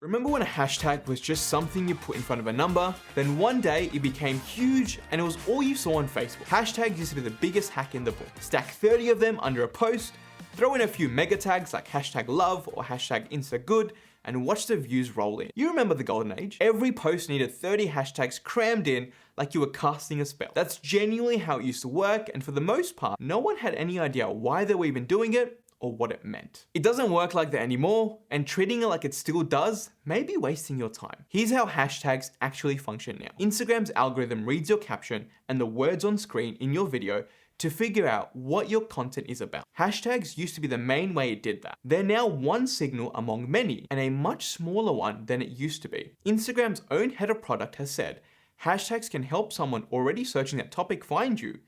Remember when a hashtag was just something you put in front of a number, then one day it became huge and it was all you saw on Facebook. Hashtags used to be the biggest hack in the book. Stack 30 of them under a post, throw in a few mega tags like hashtag love or hashtag instagood, and watch the views roll in. You remember the golden age? Every post needed 30 hashtags crammed in like you were casting a spell. That's genuinely how it used to work, and for the most part, no one had any idea why they were even doing it or what it meant. It doesn't work like that anymore, and treating it like it still does may be wasting your time. Here's how hashtags actually function now. Instagram's algorithm reads your caption and the words on screen in your video to figure out what your content is about. Hashtags used to be the main way it did that. They're now one signal among many, and a much smaller one than it used to be. Instagram's own head of product has said, hashtags can help someone already searching that topic find you,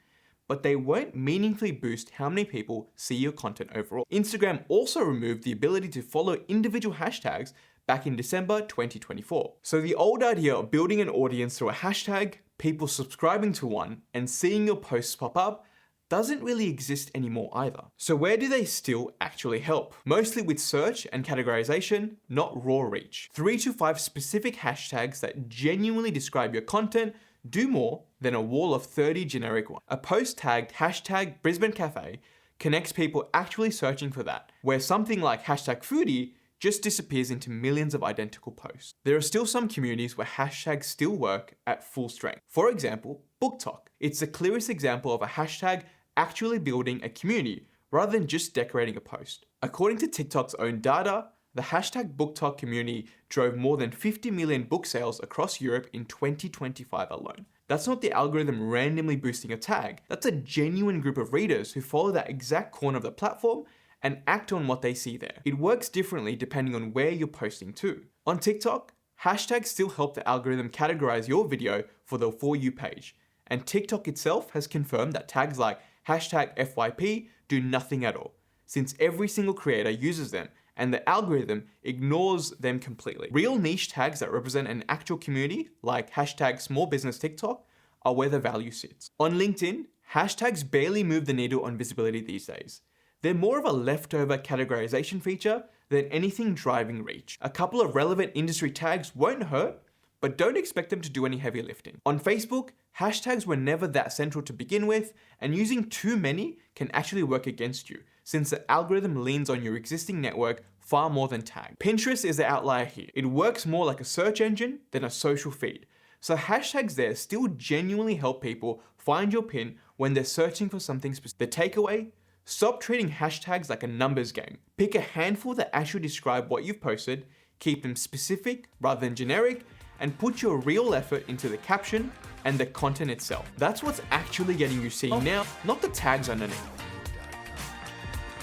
but they won't meaningfully boost how many people see your content overall. Instagram also removed the ability to follow individual hashtags back in December 2024. So the old idea of building an audience through a hashtag, people subscribing to one, and seeing your posts pop up doesn't really exist anymore either. So where do they still actually help? Mostly with search and categorization, not raw reach. 3 to 5 specific hashtags that genuinely describe your content do more than a wall of 30 generic ones. A post tagged hashtag Brisbane Cafe connects people actually searching for that, where something like hashtag foodie just disappears into millions of identical posts. There are still some communities where hashtags still work at full strength. For example, Book Talk. It's the clearest example of a hashtag actually building a community rather than just decorating a post. According to TikTok's own data, the hashtag BookTalk community drove more than 50 million book sales across Europe in 2025 alone. That's not the algorithm randomly boosting a tag. That's a genuine group of readers who follow that exact corner of the platform and act on what they see there. It works differently depending on where you're posting to. On TikTok, hashtags still help the algorithm categorize your video for the For You page. And TikTok itself has confirmed that tags like hashtag FYP do nothing at all, since every single creator uses them and the algorithm ignores them completely. Real niche tags that represent an actual community, like hashtag small business TikTok, are where the value sits. On LinkedIn, hashtags barely move the needle on visibility these days. They're more of a leftover categorization feature than anything driving reach. A couple of relevant industry tags won't hurt, but don't expect them to do any heavy lifting. On Facebook, hashtags were never that central to begin with, and using too many can actually work against you, since the algorithm leans on your existing network far more than tags. Pinterest is the outlier here. It works more like a search engine than a social feed. So hashtags there still genuinely help people find your pin when they're searching for something specific. The takeaway? Stop treating hashtags like a numbers game. Pick a handful that actually describe what you've posted, keep them specific rather than generic, and put your real effort into the caption and the content itself. That's what's actually getting you seen now, not the tags underneath.